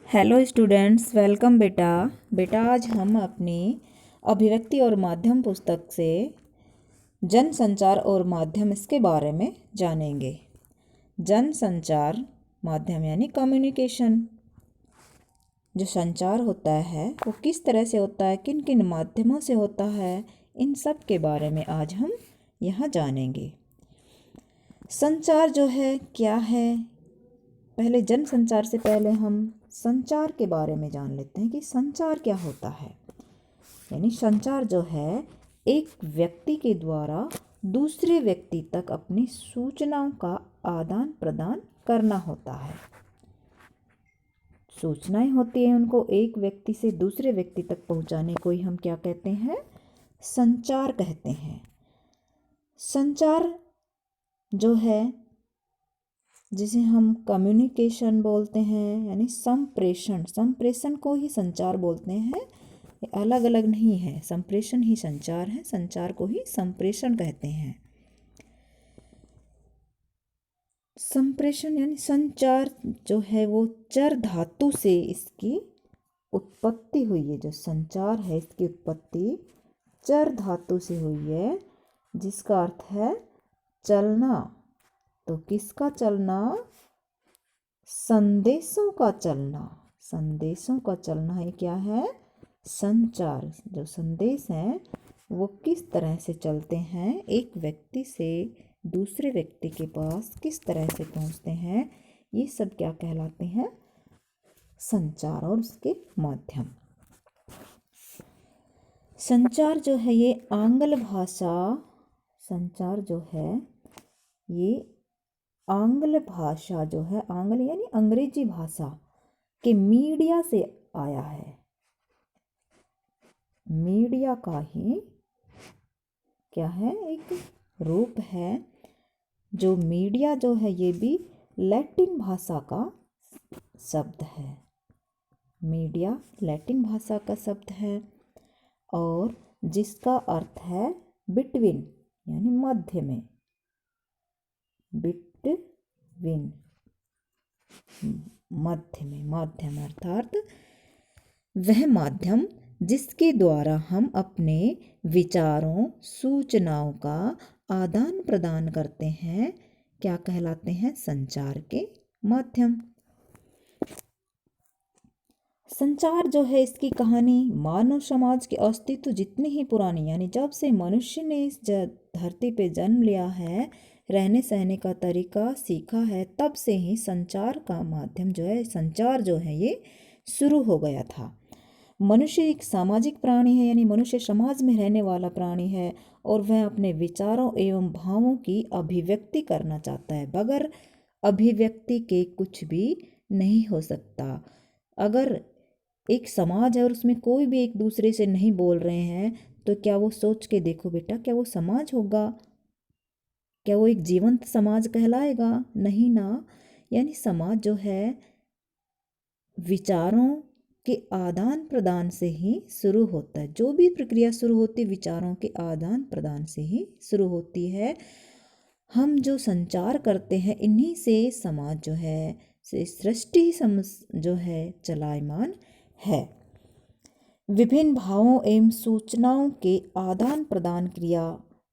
Hello students, welcome बेटा। आज हम अपनी अभिव्यक्ति और माध्यम पुस्तक से जनसंचार और माध्यम इसके बारे में जानेंगे। जनसंचार माध्यम यानी कम्युनिकेशन, जो संचार होता है वो किस तरह से होता है, किन किन माध्यमों से होता है, इन सब के बारे में आज हम यहाँ जानेंगे। संचार जो है क्या है, पहले जनसंचार से पहले हम संचार के बारे में जान लेते हैं कि संचार क्या होता है। यानी संचार जो है एक व्यक्ति के द्वारा दूसरे व्यक्ति तक अपनी सूचनाओं का आदान प्रदान करना होता है। सूचनाएं होती हैं, उनको एक व्यक्ति से दूसरे व्यक्ति तक पहुंचाने को ही हम क्या कहते हैं, संचार कहते हैं। संचार जो है जिसे हम कम्युनिकेशन बोलते हैं, यानी संप्रेषण को ही संचार बोलते हैं। ये अलग अलग नहीं है, संप्रेषण ही संचार है, संचार को ही संप्रेषण कहते हैं। संप्रेषण यानी संचार जो है वो चर धातु से इसकी उत्पत्ति हुई है। जो संचार है इसकी उत्पत्ति चर धातु से हुई है, जिसका अर्थ है चलना। तो किसका चलना? संदेशों का चलना। संदेशों का चलना ये क्या है? संचार। जो संदेश हैं वो किस तरह से चलते हैं, एक व्यक्ति से दूसरे व्यक्ति के पास किस तरह से पहुंचते हैं, ये सब क्या कहलाते हैं? संचार और उसके माध्यम। संचार जो है ये आंग्ल भाषा, संचार जो है ये आंग्ल भाषा जो है, आंग्ल यानी अंग्रेजी भाषा के मीडिया से आया है। मीडिया का ही क्या है, एक रूप है। जो मीडिया जो है ये भी लैटिन भाषा का शब्द है। मीडिया लैटिन भाषा का शब्द है और जिसका अर्थ है बिटवीन, यानी मध्य में। बिटवीन, मध्य में, माध्यम अर्थात वह माध्यम जिसके द्वारा हम अपने विचारों, सूचनाओं का आदान प्रदान करते हैं, क्या कहलाते हैं? संचार के माध्यम। संचार जो है इसकी कहानी मानव समाज के अस्तित्व जितनी ही पुरानी, यानी जब से मनुष्य ने इस धरती पे जन्म लिया है, रहने सहने का तरीका सीखा है, तब से ही संचार का माध्यम जो है, संचार जो है ये शुरू हो गया था। मनुष्य एक सामाजिक प्राणी है, यानी मनुष्य समाज में रहने वाला प्राणी है और वह अपने विचारों एवं भावों की अभिव्यक्ति करना चाहता है। बगैर अभिव्यक्ति के कुछ भी नहीं हो सकता। अगर एक समाज है और उसमें कोई भी एक दूसरे से नहीं बोल रहे हैं, तो क्या वो सोच के देखो बेटा, क्या वो समाज होगा? क्या वो एक जीवंत समाज कहलाएगा? नहीं ना। यानी समाज जो है विचारों के आदान प्रदान से ही शुरू होता है। जो भी प्रक्रिया शुरू होती है विचारों के आदान प्रदान से ही शुरू होती है। हम जो संचार करते हैं इन्हीं से समाज जो है, से सृष्टि जो है चलायमान है। विभिन्न भावों एवं सूचनाओं के आदान प्रदान क्रिया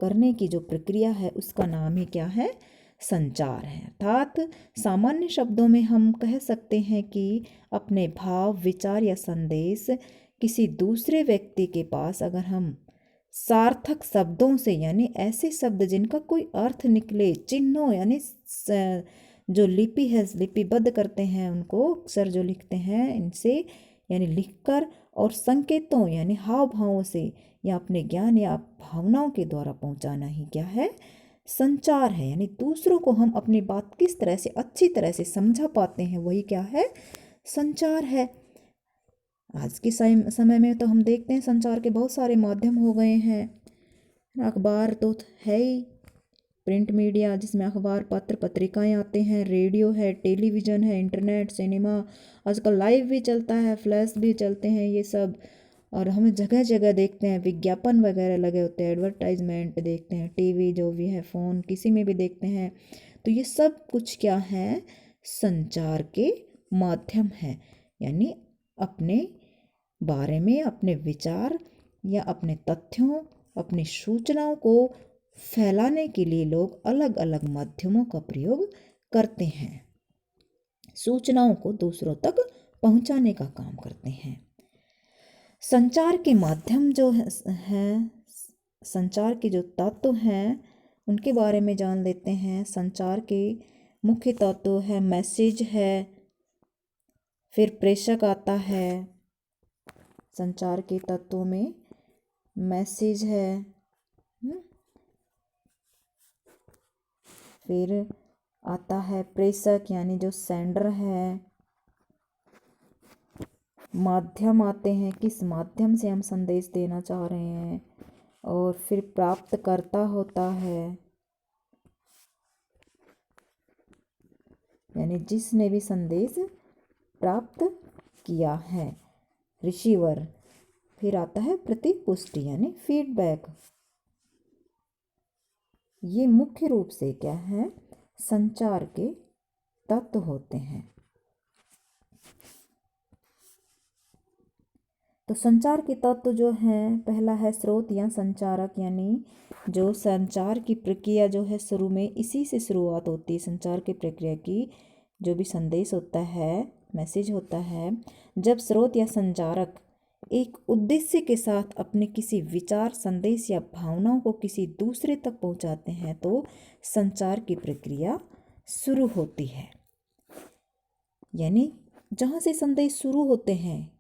करने की जो प्रक्रिया है उसका नाम ही क्या है? संचार है। अर्थात सामान्य शब्दों में हम कह सकते हैं कि अपने भाव, विचार या संदेश किसी दूसरे व्यक्ति के पास अगर हम सार्थक शब्दों से, यानी ऐसे शब्द जिनका कोई अर्थ निकले, चिन्हों यानी जो लिपि है, लिपिबद्ध करते हैं उनको, अक्षर जो लिखते हैं इनसे, यानी लिखकर, और संकेतों यानी हाव भावों से या अपने ज्ञान या भावनाओं के द्वारा पहुंचाना ही क्या है? संचार है। यानी दूसरों को हम अपनी बात किस तरह से अच्छी तरह से समझा पाते हैं, वही क्या है? संचार है। आज के समय में तो हम देखते हैं संचार के बहुत सारे माध्यम हो गए हैं। अखबार तो है ही, प्रिंट मीडिया जिसमें अखबार, पत्र, पत्रिकाएं आते हैं, रेडियो है, टेलीविज़न है, इंटरनेट, सिनेमा, आजकल लाइव भी चलता है, फ्लैश भी चलते हैं, ये सब। और हमें जगह जगह देखते हैं विज्ञापन वगैरह लगे होते हैं, एडवर्टाइजमेंट देखते हैं, टीवी जो भी है, फ़ोन, किसी में भी देखते हैं। तो ये सब कुछ क्या है? संचार के माध्यम है। यानी अपने बारे में अपने विचार या अपने तथ्यों, अपनी सूचनाओं को फैलाने के लिए लोग अलग अलग माध्यमों का प्रयोग करते हैं, सूचनाओं को दूसरों तक पहुंचाने का काम करते हैं। संचार के माध्यम जो हैं, संचार के जो तत्व हैं उनके बारे में जान लेते हैं। संचार के मुख्य तत्व है मैसेज है, फिर प्रेषक आता है। संचार के तत्वों में मैसेज है, फिर आता है प्रेषक यानी जो सेंडर है। माध्यम आते हैं, किस माध्यम से हम संदेश देना चाह रहे हैं, और फिर प्राप्तकर्ता होता है यानी जिसने भी संदेश प्राप्त किया है, रिसीवर। फिर आता है प्रतिपुष्टि यानी फीडबैक। ये मुख्य रूप से क्या है, संचार के तत्व होते हैं। तो संचार के तत्व जो हैं, पहला है स्रोत या संचारक, यानी जो संचार की प्रक्रिया जो है शुरू में इसी से शुरुआत होती है। संचार की प्रक्रिया की जो भी संदेश होता है, मैसेज होता है, जब स्रोत या संचारक एक उद्देश्य के साथ अपने किसी विचार, संदेश या भावनाओं को किसी दूसरे तक पहुंचाते हैं तो संचार की प्रक्रिया शुरू होती है। यानी जहाँ से संदेश शुरू होते हैं,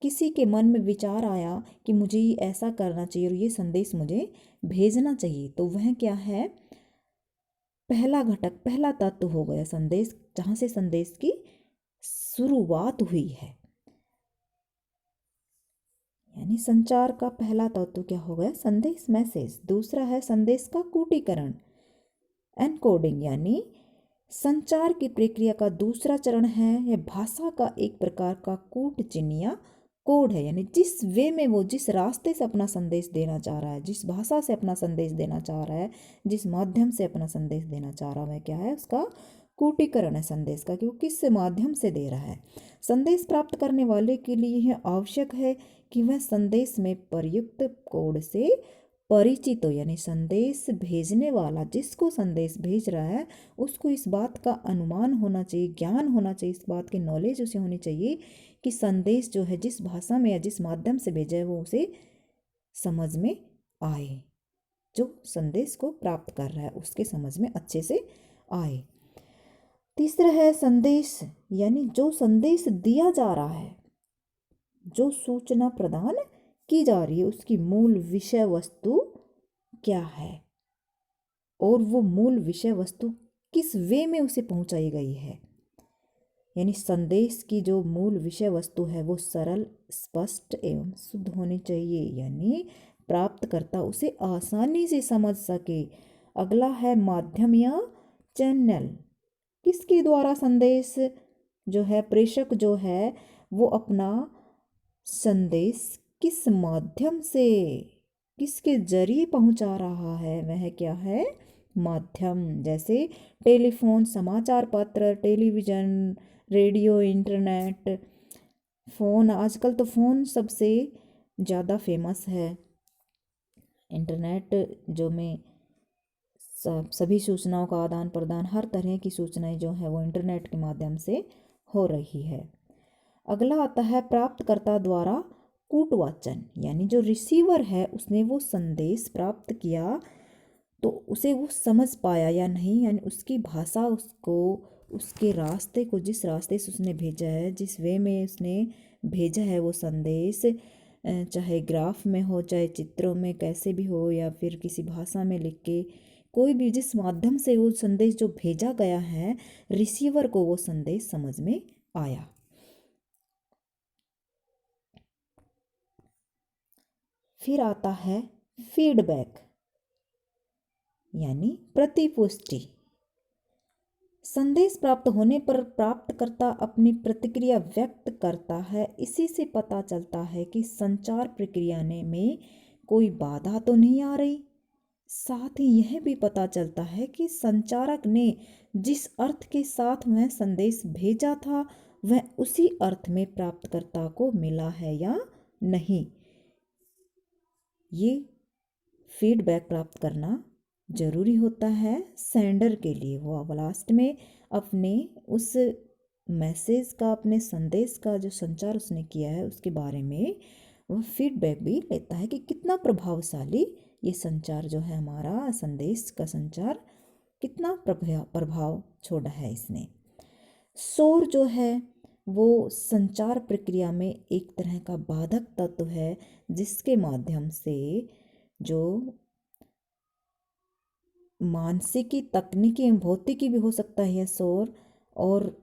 किसी के मन में विचार आया कि मुझे ऐसा करना चाहिए और ये संदेश मुझे भेजना चाहिए, तो वह क्या है, पहला घटक, पहला तत्व हो गया संदेश, जहाँ से संदेश की शुरुआत हुई है। यानी संचार का पहला तत्व क्या हो गया, संदेश, मैसेज। दूसरा है संदेश का कूटीकरण, एनकोडिंग, यानी संचार की प्रक्रिया का दूसरा चरण है यह भाषा का एक प्रकार का कूट चिन्ह या कोड है। यानी जिस वे में वो जिस रास्ते से अपना संदेश देना चाह रहा है, जिस भाषा से अपना संदेश देना चाह रहा है, जिस माध्यम से अपना संदेश देना चाह रहा है, क्या है, उसका कूटीकरण है संदेश का, कि वो किस माध्यम से दे रहा है। संदेश प्राप्त करने वाले के लिए यह आवश्यक है कि वह संदेश में प्रयुक्त कोड से परिचित हो। यानी संदेश भेजने वाला, जिसको संदेश भेज रहा है, उसको इस बात का अनुमान होना चाहिए, ज्ञान होना चाहिए, इस बात की नॉलेज उसे होनी चाहिए कि संदेश जो है जिस भाषा में या जिस माध्यम से भेजा है वो उसे समझ में आए, जो संदेश को प्राप्त कर रहा है उसके समझ में अच्छे से आए। तीसरा है संदेश, यानी जो संदेश दिया जा रहा है, जो सूचना प्रदान की जा रही है, उसकी मूल विषय वस्तु क्या है और वो मूल विषय वस्तु किस वे में उसे पहुंचाई गई है। यानी संदेश की जो मूल विषय वस्तु है वो सरल, स्पष्ट एवं शुद्ध होनी चाहिए, यानी प्राप्तकर्ता उसे आसानी से समझ सके। अगला है माध्यम या चैनल, किसके द्वारा संदेश जो है, प्रेषक जो है वो अपना संदेश किस माध्यम से, किसके जरिए पहुंचा रहा है, वह क्या है, माध्यम। जैसे टेलीफोन, समाचार पत्र, टेलीविज़न, रेडियो, इंटरनेट, फ़ोन। आजकल तो फ़ोन सबसे ज़्यादा फेमस है। इंटरनेट जो में सभी सूचनाओं का आदान प्रदान, हर तरह की सूचनाएं जो है वो इंटरनेट के माध्यम से हो रही है। अगला आता है प्राप्तकर्ता द्वारा कूटवाचन, यानी जो रिसीवर है उसने वो संदेश प्राप्त किया तो उसे वो समझ पाया या नहीं, यानी उसकी भाषा उसको, उसके रास्ते को, जिस रास्ते से उसने भेजा है, जिस वे में उसने भेजा है वो संदेश, चाहे ग्राफ में हो, चाहे चित्रों में, कैसे भी हो, या फिर किसी भाषा में लिख के, कोई भी जिस माध्यम से वो संदेश जो भेजा गया है, रिसीवर को वो संदेश समझ में आया। फिर आता है फीडबैक, यानी प्रतिपुष्टि। संदेश प्राप्त होने पर प्राप्तकर्ता अपनी प्रतिक्रिया व्यक्त करता है। इसी से पता चलता है कि संचार प्रक्रिया में कोई बाधा तो नहीं आ रही। साथ ही यह भी पता चलता है कि संचारक ने जिस अर्थ के साथ वह संदेश भेजा था वह उसी अर्थ में प्राप्तकर्ता को मिला है या नहीं। ये फीडबैक प्राप्त करना जरूरी होता है सेंडर के लिए। वो लास्ट में अपने उस मैसेज का, अपने संदेश का जो संचार उसने किया है उसके बारे में वह फीडबैक भी लेता है कि कितना प्रभावशाली ये संचार जो है, हमारा संदेश का संचार कितना प्रभाव छोड़ा है इसने। शोर जो है वो संचार प्रक्रिया में एक तरह का बाधक तत्व है, जिसके माध्यम से जो मानसिकी, तकनीकी, भौतिकी भी हो सकता है यह शोर, और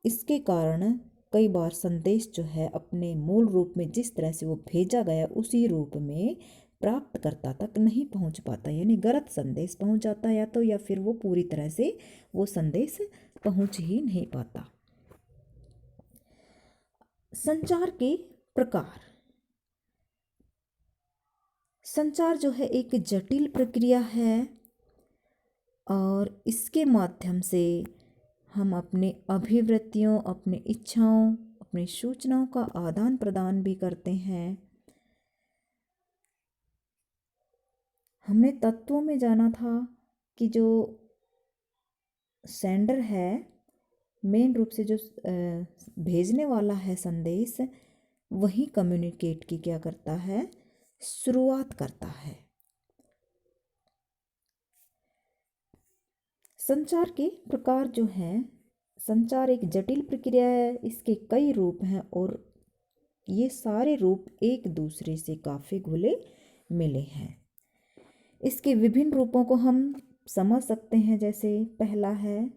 इसके कारण कई बार संदेश जो है अपने मूल रूप में जिस तरह से वो भेजा गया उसी रूप में प्राप्तकर्ता तक नहीं पहुंच पाता, यानी गलत संदेश पहुंच जाता है या तो, या फिर वो पूरी तरह से वो संदेश पहुंच ही नहीं पाता। संचार के प्रकार। संचार जो है एक जटिल प्रक्रिया है और इसके माध्यम से हम अपने अभिव्यक्तियों, अपनी इच्छाओं, अपनी सूचनाओं का आदान प्रदान भी करते हैं। हमने तत्वों में जाना था कि जो सेंडर है, मेन रूप से जो भेजने वाला है संदेश, वही कम्युनिकेट की क्या करता है, शुरुआत करता है। संचार के प्रकार जो हैं, संचार एक जटिल प्रक्रिया है, इसके कई रूप हैं और ये सारे रूप एक दूसरे से काफ़ी घुले मिले हैं। इसके विभिन्न रूपों को हम समझ सकते हैं, जैसे पहला है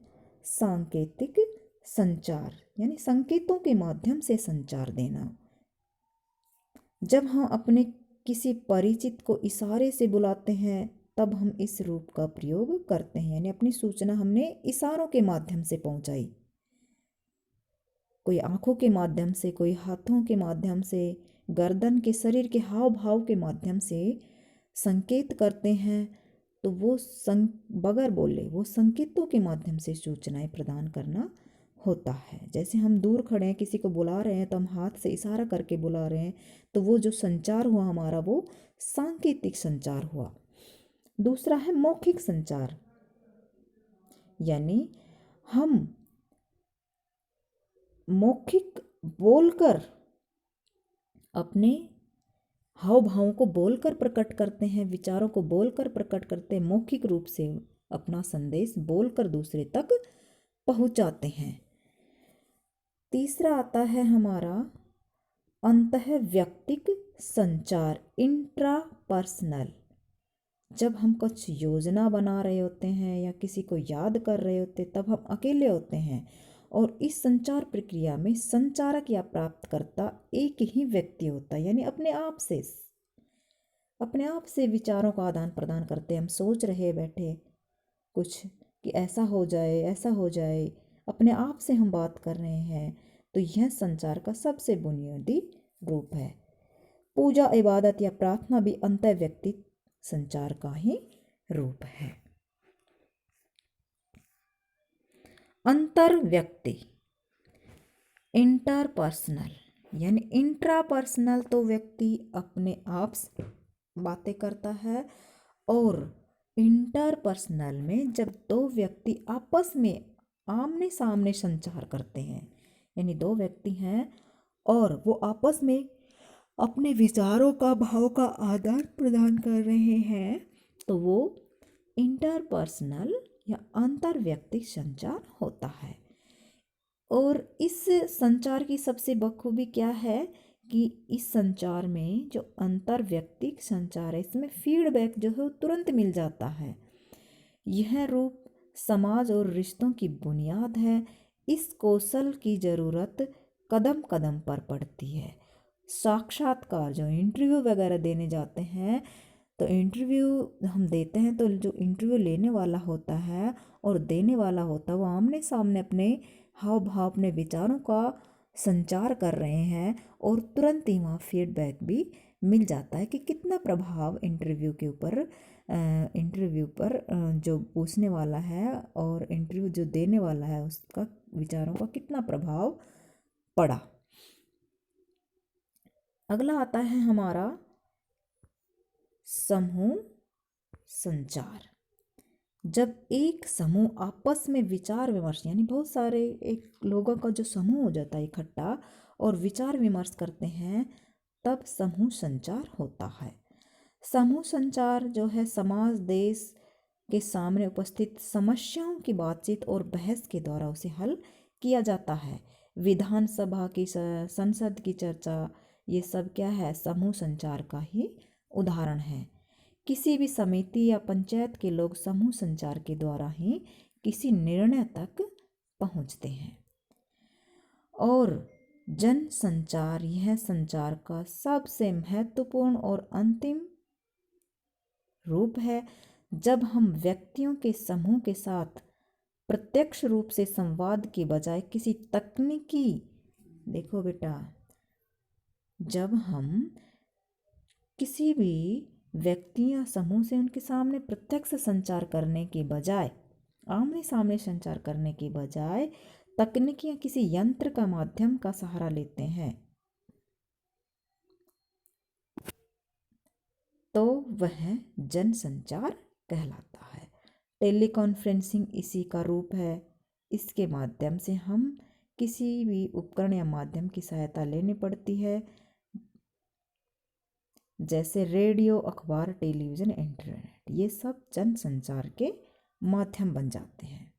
सांकेतिक संचार, यानी संकेतों के माध्यम से संचार देना। जब हम अपने किसी परिचित को इशारे से बुलाते हैं तब हम इस रूप का प्रयोग करते हैं, यानी अपनी सूचना हमने इशारों के माध्यम से पहुंचाई, कोई आंखों के माध्यम से, कोई हाथों के माध्यम से, गर्दन के, शरीर के हाव भाव के माध्यम से संकेत करते हैं, तो वो बगैर बोले वो संकेतों के माध्यम से सूचनाएं प्रदान करना होता है। जैसे हम दूर खड़े हैं, किसी को बुला रहे हैं तो हम हाथ से इशारा करके बुला रहे हैं, तो वो जो संचार हुआ हमारा वो सांकेतिक संचार हुआ। दूसरा है मौखिक संचार, यानी हम मौखिक बोलकर अपने हाव भावों को बोलकर प्रकट करते हैं, विचारों को बोलकर प्रकट करते हैं, मौखिक रूप से अपना संदेश बोलकर दूसरे तक पहुंचाते हैं। तीसरा आता है हमारा अंतःव्यक्तिक संचार, इंट्रापर्सनल। जब हम कुछ योजना बना रहे होते हैं या किसी को याद कर रहे होते तब हम अकेले होते हैं, और इस संचार प्रक्रिया में संचारक या प्राप्तकर्ता एक ही व्यक्ति होता है, यानी अपने आप से विचारों का आदान प्रदान करते हैं। हम सोच रहे बैठे कुछ कि ऐसा हो जाए, ऐसा हो जाए, अपने आप से हम बात कर रहे हैं, तो यह संचार का सबसे बुनियादी रूप है। पूजा, इबादत या प्रार्थना भी अंतःव्यक्तिक संचार का ही रूप है। अंतर्व्यक्ति, इंटरपर्सनल, यानी इंट्रापर्सनल तो व्यक्ति अपने आप से बातें करता है, और इंटरपर्सनल में जब दो व्यक्ति आपस में आमने सामने संचार करते हैं, यानी दो व्यक्ति हैं और वो आपस में अपने विचारों का, भाव का आदान प्रदान कर रहे हैं, तो वो इंटरपर्सनल या अंतर्व्यक्तिक संचार होता है। और इस संचार की सबसे बखूबी क्या है कि इस संचार में जो अंतर्व्यक्तिक संचार है, इसमें फीडबैक जो है वो तुरंत मिल जाता है। यह रूप समाज और रिश्तों की बुनियाद है। इस कौशल की ज़रूरत कदम कदम पर पड़ती है। साक्षात्कार, जो इंटरव्यू वगैरह देने जाते हैं, तो इंटरव्यू हम देते हैं तो जो इंटरव्यू लेने वाला होता है और देने वाला होता है वो आमने सामने अपने हाव भाव, अपने विचारों का संचार कर रहे हैं, और तुरंत ही वहाँ फीडबैक भी मिल जाता है कि कितना प्रभाव इंटरव्यू पर जो पूछने वाला है और इंटरव्यू जो देने वाला है उसका विचारों का कितना प्रभाव पड़ा। अगला आता है हमारा समूह संचार। जब एक समूह आपस में विचार विमर्श, यानी बहुत सारे एक लोगों का जो समूह हो जाता है इकट्ठा और विचार विमर्श करते हैं, तब समूह संचार होता है। समूह संचार जो है समाज देश के सामने उपस्थित समस्याओं की बातचीत और बहस के द्वारा उसे हल किया जाता है। विधानसभा की संसद की चर्चा, ये सब क्या है, समूह संचार का ही उदाहरण है। किसी भी समिति या पंचायत के लोग समूह संचार के द्वारा ही किसी निर्णय तक पहुंचते हैं। और जन संचार यह संचार का सबसे महत्वपूर्ण और अंतिम रूप है। जब हम व्यक्तियों के समूह के साथ प्रत्यक्ष रूप से संवाद के बजाय किसी तकनीकी, देखो बेटा, जब हम किसी भी व्यक्ति या समूह से उनके सामने प्रत्यक्ष संचार करने के बजाय, आमने सामने संचार करने के बजाय तकनीकी या किसी यंत्र का माध्यम का सहारा लेते हैं, तो वह जनसंचार कहलाता है। टेलीकॉन्फ्रेंसिंग इसी का रूप है। इसके माध्यम से हम किसी भी उपकरण या माध्यम की सहायता लेनी पड़ती है, जैसे रेडियो, अखबार, टेलीविज़न, इंटरनेट, ये सब जनसंचार के माध्यम बन जाते हैं।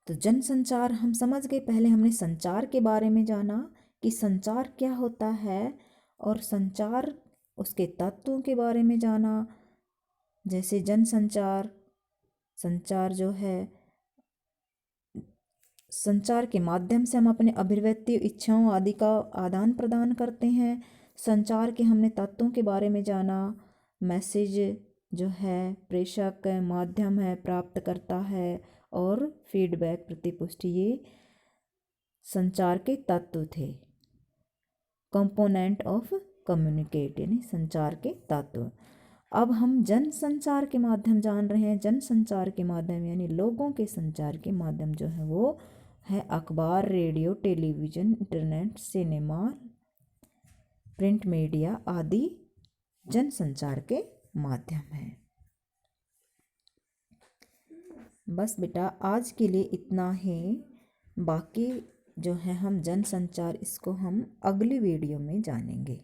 तो जनसंचार हम समझ गए। पहले हमने संचार के बारे में जाना कि संचार क्या होता है, और संचार उसके तत्वों के बारे में जाना, जैसे जनसंचार, संचार जो है, संचार के माध्यम से हम अपने अभिव्यक्ति, इच्छाओं आदि का आदान प्रदान करते हैं। संचार के हमने तत्वों के बारे में जाना, मैसेज जो है प्रेषक, माध्यम है प्राप्त करता है, और फीडबैक प्रतिपुष्टि, ये संचार के तत्व थे। कंपोनेंट ऑफ कम्युनिकेट, यानी संचार के तत्व। अब हम जन संचार के माध्यम जान रहे हैं। जन संचार के माध्यम यानी लोगों के संचार के माध्यम जो है वो है अखबार, radio, television, internet, cinema, print media आदि जन संचार के माध्यम हैं। बस बेटा आज के लिए इतना ही। बाकी जो है हम जन संचार, इसको हम अगली वीडियो में जानेंगे।